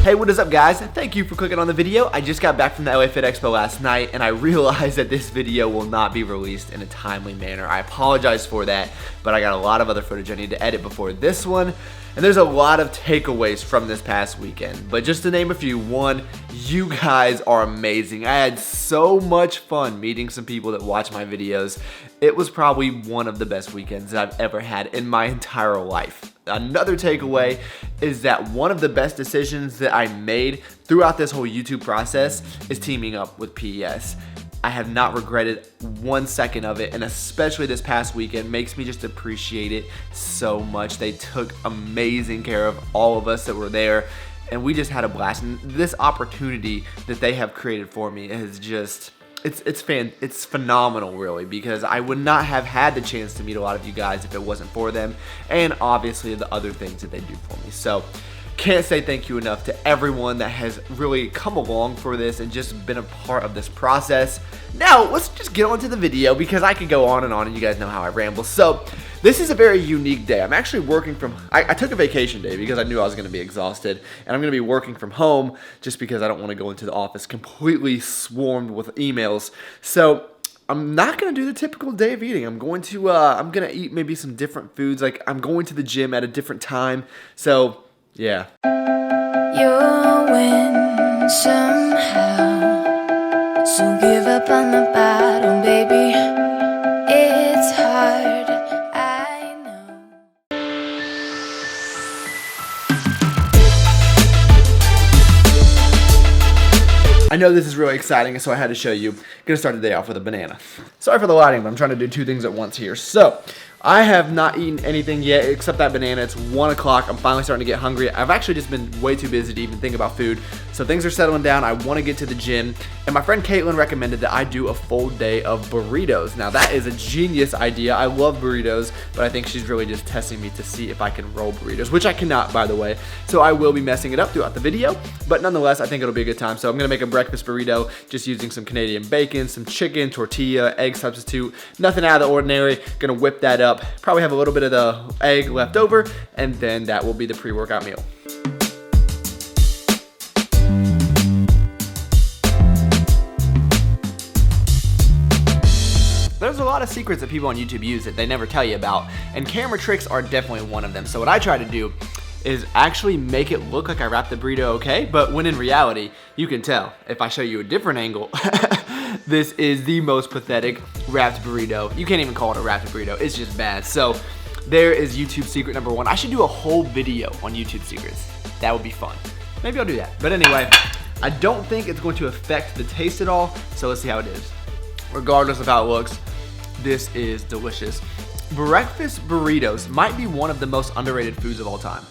Hey, what is up guys? Thank you for clicking on the video. I just got back from the LA Fit Expo last night and I realized that this video will not be released in a timely manner. I apologize for that, but I got a lot of other footage I need to edit before this one. And there's a lot of takeaways from this past weekend. But just to name a few, one, you guys are amazing. I had so much fun meeting some people that watch my videos. It was probably one of the best weekends that I've ever had in my entire life. Another takeaway is that one of the best decisions that I made throughout this whole YouTube process is teaming up with PES. I have not regretted 1 second of it, and especially this past weekend makes me just appreciate it so much. They took amazing care of all of us that were there, and we just had a blast. And this opportunity that they have created for me is just, it's phenomenal really, because I would not have had the chance to meet a lot of you guys if it wasn't for them, and obviously the other things that they do for me. So can't say thank you enough to everyone that has really come along for this and just been a part of this process. Now, let's just get on to the video because I could go on and you guys know how I ramble. So, this is a very unique day. I'm actually working from, I took a vacation day because I knew I was gonna be exhausted, and I'm gonna be working from home just because I don't wanna go into the office completely swarmed with emails. So, I'm not gonna do the typical day of eating. I'm gonna eat maybe some different foods. Like, I'm going to the gym at a different time. So, yeah. You'll win somehow, so give up on the battle, baby. It's hard, I know. I know this is really exciting, so I had to show you. I'm gonna start the day off with a banana. Sorry for the lighting, but I'm trying to do two things at once here. So, I have not eaten anything yet except that banana. It's 1 o'clock. I'm finally starting to get hungry. I've actually just been way too busy to even think about food. So things are settling down. I want to get to the gym. And my friend Caitlin recommended that I do a full day of burritos. Now that is a genius idea. I love burritos, but I think she's really just testing me to see if I can roll burritos, which I cannot, by the way. So I will be messing it up throughout the video. But nonetheless, I think it'll be a good time. So I'm going to make a breakfast burrito just using some Canadian bacon, some chicken, tortilla, egg substitute. Nothing out of the ordinary. Going to whip that up. Probably have a little bit of the egg left over, and then that will be the pre-workout meal. There's a lot of secrets that people on YouTube use that they never tell you about, and camera tricks are definitely one of them. So what I try to do is actually make it look like I wrapped the burrito okay, but when in reality, you can tell if I show you a different angle. This is the most pathetic wrapped burrito. You can't even call it a wrapped burrito. It's just bad. So there is YouTube secret number one. I should do a whole video on YouTube secrets. That would be fun. Maybe I'll do that. But anyway, I don't think it's going to affect the taste at all. So let's see how it is. Regardless of how it looks, this is delicious. Breakfast burritos might be one of the most underrated foods of all time.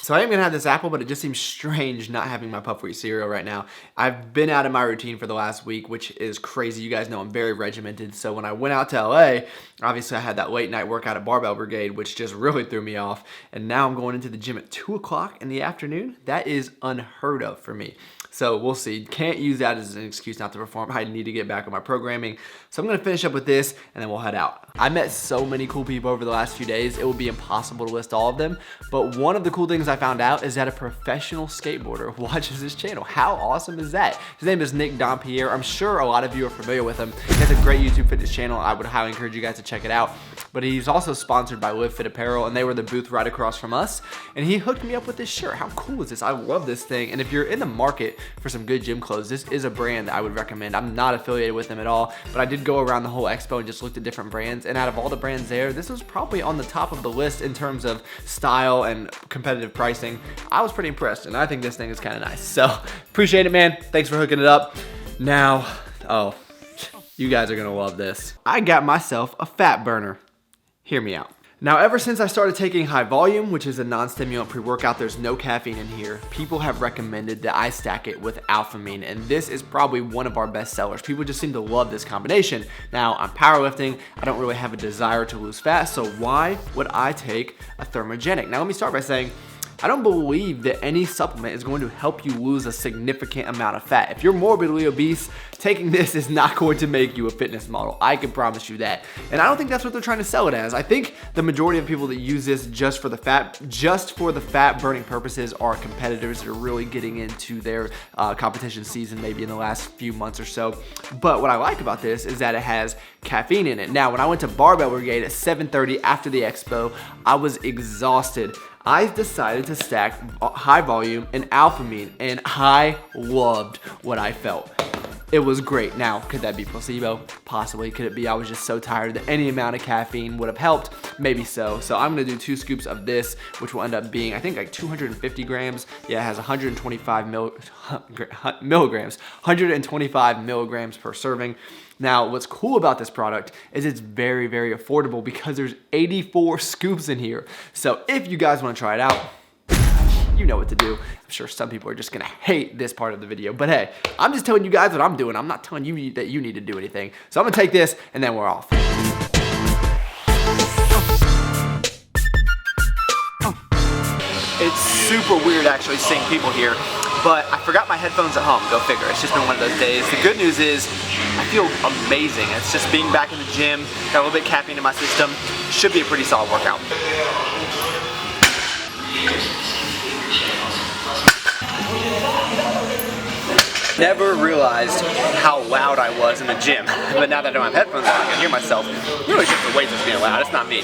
So I am gonna have this apple, but it just seems strange not having my puff wheat cereal right now. I've been out of my routine for the last week, which is crazy. You guys know I'm very regimented. So when I went out to LA, obviously I had that late night workout at Barbell Brigade, which just really threw me off. And now I'm going into the gym at 2 o'clock in the afternoon. That is unheard of for me. So we'll see. Can't use that as an excuse not to perform. I need to get back on my programming. So I'm gonna finish up with this and then we'll head out. I met so many cool people over the last few days. It would be impossible to list all of them. But one of the cool things I found out is that a professional skateboarder watches this channel. How awesome is that? His name is Nick Dompierre. I'm sure a lot of you are familiar with him. He has a great YouTube fitness channel. I would highly encourage you guys to check it out. But he's also sponsored by Live Fit Apparel, and they were the booth right across from us. And he hooked me up with this shirt. How cool is this? I love this thing. And if you're in the market for some good gym clothes, this is a brand that I would recommend. I'm not affiliated with them at all, but I did go around the whole expo and just looked at different brands. And out of all the brands there, this was probably on the top of the list in terms of style and competitive pricing. I was pretty impressed, and I think this thing is kind of nice. So appreciate it, man. Thanks for hooking it up. Now, oh, you guys are gonna love this. I got myself a fat burner. Hear me out. Now, ever since I started taking high volume, which is a non-stimulant pre-workout, there's no caffeine in here. People have recommended that I stack it with alphamine, and this is probably one of our best sellers. People just seem to love this combination. Now, I'm powerlifting. I don't really have a desire to lose fat, so why would I take a thermogenic? Now, let me start by saying, I don't believe that any supplement is going to help you lose a significant amount of fat. If you're morbidly obese, taking this is not going to make you a fitness model. I can promise you that. And I don't think that's what they're trying to sell it as. I think the majority of people that use this just for the fat burning purposes are competitors that are really getting into their competition season maybe in the last few months or so. But what I like about this is that it has caffeine in it. Now, when I went to Barbell Brigade at 7:30 after the expo, I was exhausted. I decided to stack high volume and alphamine, and I loved what I felt. It was great. Now, could that be placebo? Possibly. Could it be I was just so tired that any amount of caffeine would have helped? Maybe so. So I'm gonna do 2 scoops of this, which will end up being, I think, like 250 grams. Yeah, it has 125 milligrams, 125 milligrams per serving. Now, what's cool about this product is it's very, very affordable because there's 84 scoops in here. So if you guys wanna try it out, you know what to do. I'm sure some people are just gonna hate this part of the video, but hey, I'm just telling you guys what I'm doing. I'm not telling you that you need to do anything. So I'm gonna take this and then we're off. It's super weird actually seeing people here, but I forgot my headphones at home. Go figure. It's just been one of those days. The good news is I feel amazing. It's just being back in the gym, got a little bit of caffeine in my system. Should be a pretty solid workout. Never realized how loud I was in the gym, but now that I don't have headphones on, I can hear myself. Really, it's just the weights that's being loud. It's not me.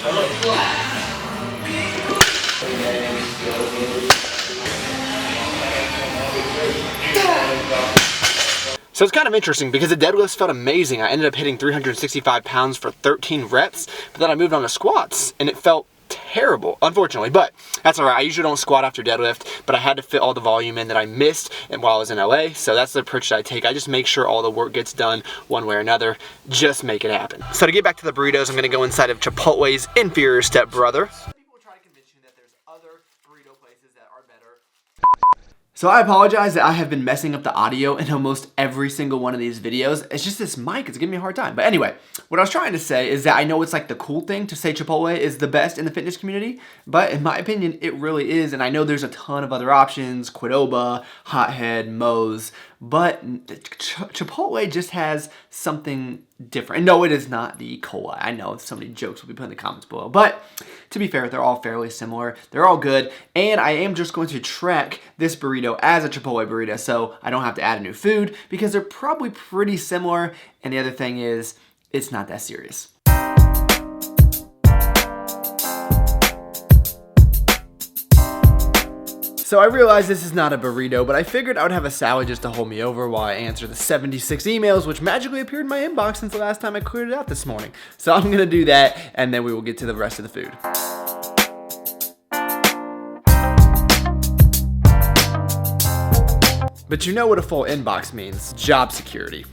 So it's kind of interesting because the deadlifts felt amazing. I ended up hitting 365 pounds for 13 reps, but then I moved on to squats and it felt terrible, unfortunately, but that's all right. I usually don't squat after deadlift, but I had to fit all the volume in that I missed and while I was in LA, so that's the approach that I take. I just make sure all the work gets done one way or another. Just make it happen. So to get back to the burritos, I'm gonna go inside of Chipotle's inferior stepbrother. People try to convince you that there's other burrito places that are better. So I apologize that I have been messing up the audio in almost every single one of these videos. It's just this mic, it's giving me a hard time. But anyway, what I was trying to say is that I know it's like the cool thing to say Chipotle is the best in the fitness community, but in my opinion, it really is. And I know there's a ton of other options, Qdoba, Hothead, Moe's, but Chipotle just has something different. And no, it is not the cola. I know so many jokes will be put in the comments below, but to be fair, they're all fairly similar. They're all good, and I am just going to track this burrito as a Chipotle burrito, so I don't have to add a new food because they're probably pretty similar. And the other thing is, it's not that serious. So I realized this is not a burrito, but I figured I would have a salad just to hold me over while I answer the 76 emails, which magically appeared in my inbox since the last time I cleared it out this morning. So I'm gonna do that, and then we will get to the rest of the food. But you know what a full inbox means: job security.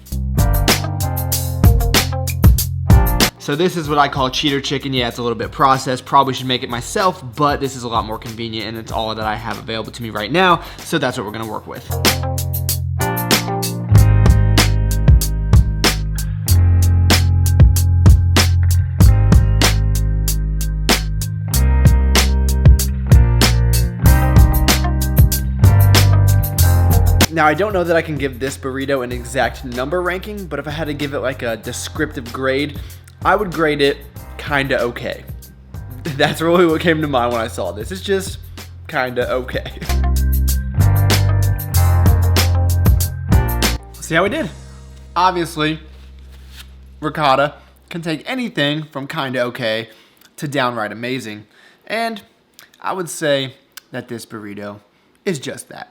So this is what I call cheater chicken. Yeah, it's a little bit processed. Probably should make it myself, but this is a lot more convenient and it's all that I have available to me right now. So that's what we're gonna work with. Now, I don't know that I can give this burrito an exact number ranking, but if I had to give it like a descriptive grade, I would grade it kinda okay. That's really what came to mind when I saw this. It's just kinda okay. See how we did? Obviously, ricotta can take anything from kinda okay to downright amazing. And I would say that this burrito is just that.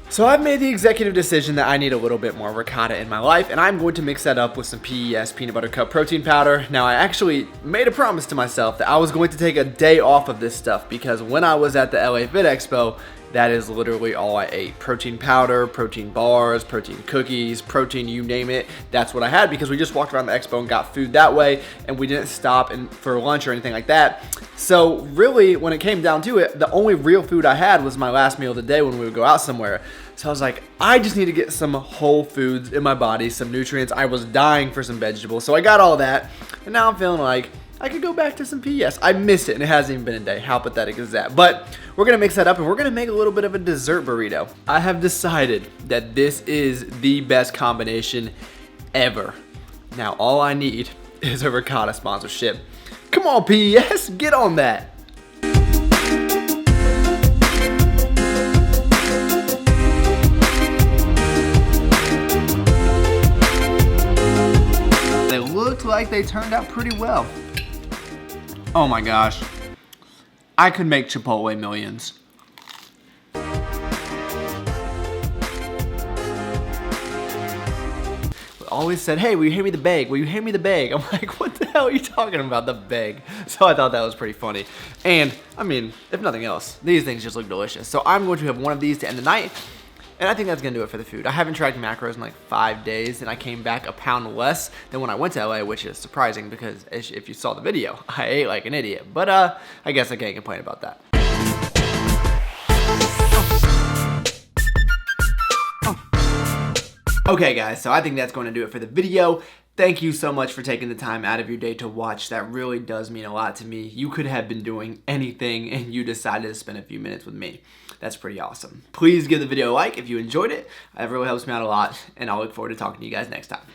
So I've made the executive decision that I need a little bit more ricotta in my life, and I'm going to mix that up with some PES peanut butter cup protein powder. Now, I actually made a promise to myself that I was going to take a day off of this stuff because when I was at the LA Fit Expo, that is literally all I ate. Protein powder, protein bars, protein cookies, protein, you name it. That's what I had because we just walked around the expo and got food that way, and we didn't stop for lunch or anything like that. So really, when it came down to it, the only real food I had was my last meal of the day when we would go out somewhere. So I was like, I just need to get some whole foods in my body, some nutrients. I was dying for some vegetables, so I got all that, and now I'm feeling like I could go back to some PS. I missed it, and it hasn't even been a day. How pathetic is that? But we're gonna mix that up, and we're gonna make a little bit of a dessert burrito. I have decided that this is the best combination ever. Now, all I need is a Ricotta sponsorship. Come on, PS, get on that. They looked like they turned out pretty well. Oh my gosh. I could make Chipotle millions. Always said, hey, will you hand me the bag? Will you hand me the bag? I'm like, what the hell are you talking about, the bag? So I thought that was pretty funny. And, I mean, if nothing else, these things just look delicious. So I'm going to have one of these to end the night. And I think that's going to do it for the food. I haven't tracked macros in like 5 days, and I came back a pound less than when I went to LA, which is surprising because if you saw the video, I ate like an idiot. But I guess I can't complain about that. Okay guys, so I think that's going to do it for the video. Thank you so much for taking the time out of your day to watch. That really does mean a lot to me. You could have been doing anything and you decided to spend a few minutes with me. That's pretty awesome. Please give the video a like if you enjoyed it. It really helps me out a lot, and I'll look forward to talking to you guys next time.